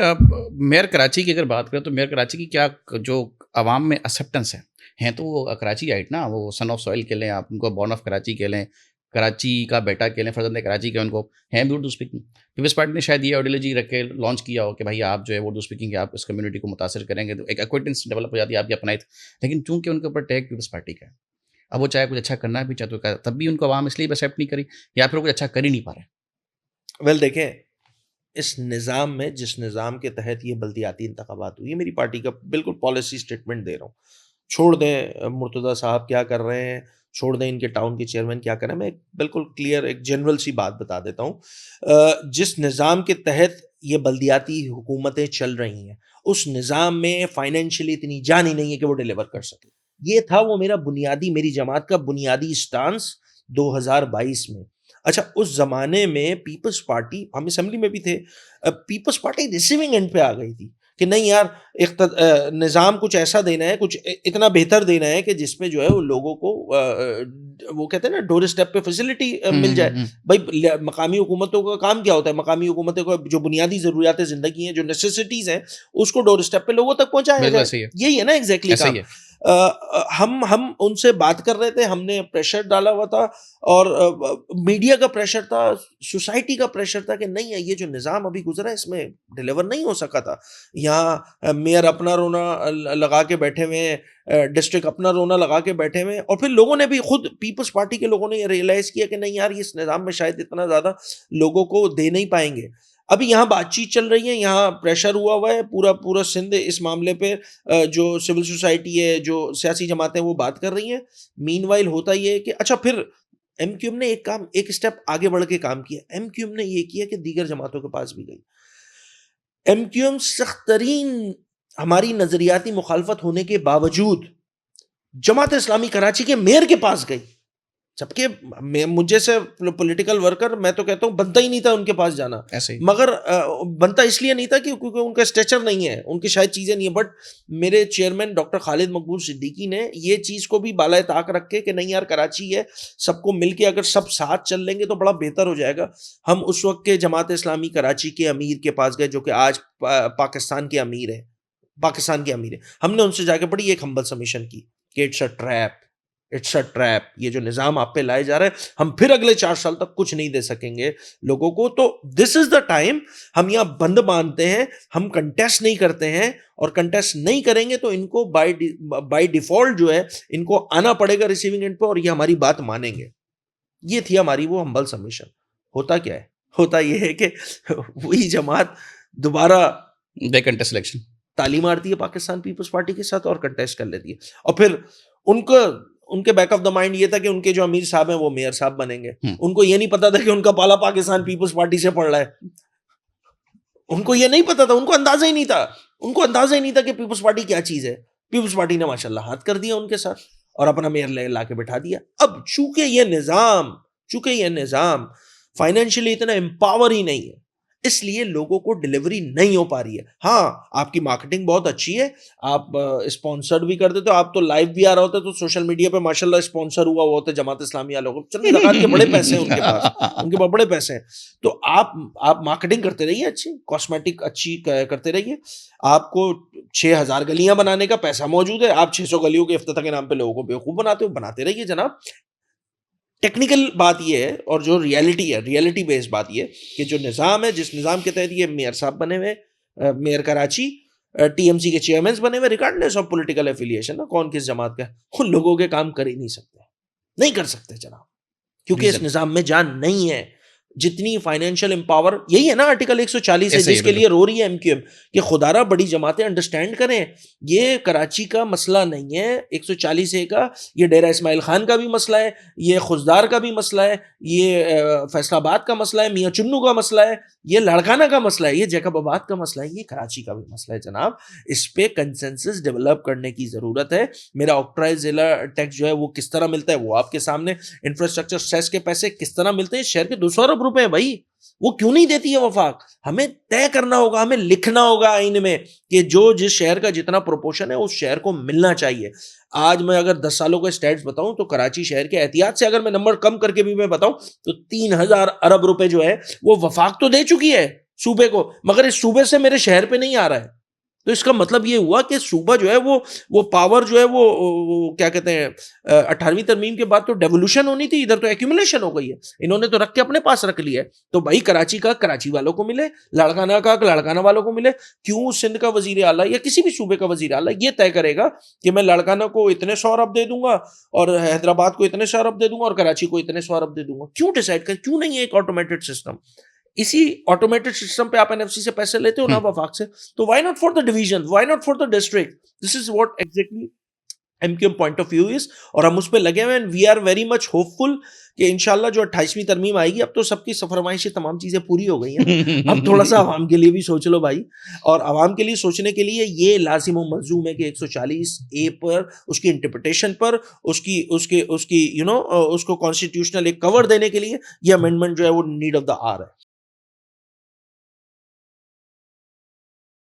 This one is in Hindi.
मेयर कराची की अगर बात करें तो मेयर कराची की क्या जो आवाम में एक्सेप्टेंस है, हैं तो वो कराचीआइट ना, वो सन ऑफ सॉइल के लें, आप उनको बॉर्न ऑफ कराची के लें, कराची का बेटा के लें, फर्जंद कराची के उनको हैं भी उर्दू स्पीकिंग। पीपल्स पार्टी ने शायद ये आइडियोलॉजी रख के लॉन्च किया हो कि भाई आप जो है वो उर्दू स्पीकिंग के आप इस कम्युनिटी को मुतासर करेंगे, तो एक एक्विटेंस डेवलप हो जाती है आपकी अपनाइत। लेकिन चूंकि उनके ऊपर टैग पीपल्स पार्टी का है, अब वो चाहे कुछ अच्छा करना भी चाहते हो, तब भी उनको आवाम इसलिए एक्सेप्ट नहीं करी या फिर वो कुछ अच्छा कर ही नहीं पा रहे। वेल देखें, इस निज़ाम में, जिस निज़ाम के तहत ये बल्दियाती इंतखाबात हुई, ये मेरी पार्टी का बिल्कुल पॉलिसी स्टेटमेंट दे रहा हूँ। छोड़ दें मुर्तज़ा साहब क्या कर रहे हैं, छोड़ दें इनके टाउन के चेयरमैन क्या कर रहे हैं, मैं एक बिल्कुल क्लियर एक जनरल सी बात बता देता हूँ। जिस निज़ाम के तहत ये बल्दियाती हुकूमतें चल रही हैं, उस निज़ाम में फाइनेंशियली इतनी जान ही नहीं है कि वो डिलीवर कर सके। ये था वो मेरी जमात का बुनियादी स्टांस 2022 में। अच्छा, उस ज़माने में पीपल्स पार्टी, हम असेंबली में भी थे, पीपल्स पार्टी रिसीविंग एंड पे आ गई थी कि नहीं यार, निज़ाम कुछ ऐसा देना है, कुछ इतना बेहतर देना है कि जिसमें जो है वो लोगों को वो कहते हैं ना, डोर स्टेप पे फैसिलिटी मिल जाए। हम्म। भाई मकामी हुकूमतों का काम क्या होता है? मकामी हुकूमतों को जो बुनियादी ज़रूरियात ज़िंदगी हैं, जो नेसेसिटीज़ हैं, उसको डोर स्टेप पे लोगों तक पहुंचाया बिल्कुल जाए। ऐसे ही है, यही है ना एग्जैक्टली ऐसा ही काम। है। हम उनसे बात कर रहे थे, हमने प्रेशर डाला हुआ था, और मीडिया का प्रेशर था, सोसाइटी का प्रेशर था कि नहीं है, ये जो निज़ाम अभी गुजरा है इसमें डिलीवर नहीं हो सका था। यहाँ मेयर अपना रोना लगा के बैठे हुए हैं, डिस्ट्रिक्ट अपना रोना लगा के बैठे हुए हैं, और फिर लोगों ने भी, खुद पीपल्स पार्टी के लोगों ने ये रियलाइज़ किया कि नहीं यार, इस निज़ाम में शायद इतना ज़्यादा लोगों को दे नहीं पाएंगे। अभी यहाँ बातचीत चल रही है, यहाँ प्रेशर हुआ है, पूरा पूरा सिंध इस मामले पे, जो सिविल सोसाइटी है, जो सियासी जमातें, वो बात कर रही हैं। मीनवाइल होता ये है कि अच्छा, फिर एमक्यूएम ने एक स्टेप आगे बढ़ के काम किया। एमक्यूएम ने ये किया कि दीगर जमातों के पास भी गई। एमक्यूएम सख्त तरीन हमारी नजरियाती मुखालफत होने के बावजूद जमात इस्लामी कराची के मेयर के पास गई, जबकि मुझे से पॉलिटिकल वर्कर, मैं तो कहता हूँ बनता ही नहीं था उनके पास जाना। ऐसे ही। मगर बनता इसलिए नहीं था कि क्योंकि उनका स्ट्रेचर नहीं है, उनकी शायद चीज़ें नहीं है। बट मेरे चेयरमैन डॉक्टर खालिद मकबूल सिद्दीकी ने ये चीज़ को भी बालाए ताक रखे कि नहीं यार, कराची है, सबको मिलके अगर सब साथ चल लेंगे तो बड़ा बेहतर हो जाएगा। हम उस वक्त के जमात इस्लामी कराची के अमीर के पास गए, जो कि आज पाकिस्तान के अमीर है, हमने उनसे जाके बड़ी एक हम्बल सबमिशन की कि इट्स अ ट्रैप, ये जो निज़ाम आप पे लाए जा रहा है, हम फिर अगले 4 साल तक कुछ नहीं दे सकेंगे लोगों को। तो दिस इज द टाइम, हम यहाँ बंद बांधते हैं, हम कंटेस्ट नहीं करते हैं, और कंटेस्ट नहीं करेंगे तो इनको बाय डिफॉल्ट जो है, इनको आना पड़ेगा रिसीविंग एंड पे, और ये हमारी बात मानेंगे। ये थी हमारी वो हम्बल सबमिशन। होता क्या है? होता ये है कि वही जमात दोबारा दे कंटेस्ट इलेक्शन, ताली मारती है पाकिस्तान पीपल्स पार्टी के साथ और कंटेस्ट कर लेती है, और फिर उनको, उनके बैक ऑफ द माइंड ये था कि उनके जो अमीर साहब हैं वो मेयर साहब बनेंगे। उनको ये नहीं पता था कि उनका पाला पाकिस्तान पीपल्स पार्टी से पड़ रहा है। उनको ये नहीं पता था, उनको अंदाजा ही नहीं था कि पीपल्स पार्टी क्या चीज है। पीपल्स पार्टी ने माशाल्लाह हाथ कर दिया उनके साथ और अपना मेयर ला के बैठा दिया। अब चूंकि ये निजाम फाइनेंशियली इतना एम्पावर ही नहीं है, इसलिए लोगों को डिलीवरी नहीं हो पा रही है। हाँ, आपकी मार्केटिंग बहुत अच्छी है, आप स्पॉन्सर्ड भी कर देते हो, आप तो लाइव भी आ रहे होते, तो सोशल मीडिया पे माशाल्लाह स्पॉन्सर हुआ होता है जमात इस्लामी वालों को, चंद ज़कात के बड़े पैसे हैं उनके पास, उनके पास बड़े पैसे हैं। तो आप मार्केटिंग करते रहिए, अच्छी कॉस्मेटिक अच्छी करते रहिए, आपको 6000 गलियां बनाने का पैसा मौजूद है, आप 600 गलियों के इफ्तिताह के नाम पे लोगों को बेवकूफ़ बनाते हो, बनाते रहिए जनाब। टेक्निकल बात यह है, और जो रियलिटी बेस्ड बात यह कि जो निज़ाम है, जिस निज़ाम के तहत ये मेयर साहब बने हुए, मेयर कराची, टीएमसी के चेयरमैन बने हुए, रिगार्डलेस ऑफ पॉलिटिकल एफिलिएशन ना, कौन किस जमात का, उन लोगों के काम कर ही नहीं कर सकते जनाब, क्योंकि इस निज़ाम में जान नहीं है। जितनी फाइनेंशियल एम्पावर, यही है ना आर्टिकल 140 है, जिसके लिए रो रही है एमक्यूएम कि खुदारा बड़ी जमातें अंडरस्टैंड करें, ये कराची का मसला नहीं है 140A का, ये डेरा इस्माइल खान का भी मसला है, ये खुजदार का भी मसला है, ये फैसलाबाद का मसला है, मियाँ चुन्नू का मसला है, ये लड़काना का मसला है, ये जैकबाबाद का मसला है, ये कराची का भी मसला है जनाब। इस पे कंसेंसस डेवलप करने की ज़रूरत है। मेरा ऑक्ट्राइज जिला टैक्स जो है वो किस तरह मिलता है वो आपके सामने, इंफ्रास्ट्रक्चर सेस के पैसे किस तरह मिलते हैं, शहर के 200 अरब रुपए हैं भाई, वो क्यों नहीं देती है वफाक? हमें तय करना होगा, हमें लिखना होगा आईन में कि जो जिस शहर का जितना प्रोपोर्शन है उस शहर को मिलना चाहिए। आज मैं अगर 10 सालों के स्टैट्स बताऊं तो कराची शहर के एहतियात से अगर मैं नंबर कम करके भी मैं बताऊं तो 3000 अरब रुपए जो है वो वफाक तो दे चुकी है, सूबे को, मगर इस सूबे से मेरे शहर पे नहीं आ रहा है। तो इसका मतलब ये हुआ कि सूबा जो है वो पावर जो है वो क्या कहते हैं, 18वीं तरमीम के बाद तो डेवोल्यूशन होनी थी, इधर तो एक्यूमुलेशन हो गई है। इन्होंने तो रख के अपने पास रख लिया है। तो भाई कराची का कराची वालों को मिले, लाड़काना का लाड़काना वालों को मिले। क्यों सिंध का वजीर आला या किसी भी सूबे का वजीर आला ये तय करेगा कि मैं लाड़काना को इतने 100 अरब दे दूंगा और हैदराबाद को इतने 100 अरब दे दूंगा और कराची को इतने 100 अरब दे दूंगा? क्यों डिसाइड कर, क्यों नहीं है एक ऑटोमेटेड सिस्टम? इसी ऑटोमेटेड सिस्टम पे आप एनएफसी से पैसे लेते हो ना वफाक से, तो why not for the division, why not for the district? This is what exactly MQM point of view is, और हम उस पर लगे हुए हैं। We are very much hopeful कि इंशाल्लाह जो 28वीं तरमीम आएगी, अब तो सबकी फरमाइशें तमाम चीजें पूरी हो गई हैं, अब थोड़ा सा आवाम के लिए भी सोच लो भाई। और आवाम के लिए सोचने के लिए ये लाजिम व मलजूम है कि 140A पर उसकी इंटरप्रिटेशन पर उसकी उसके उसकी उसको कॉन्स्टिट्यूशनल एक कवर देने के लिए ये अमेंडमेंट जो है वो नीड ऑफ द आवर है।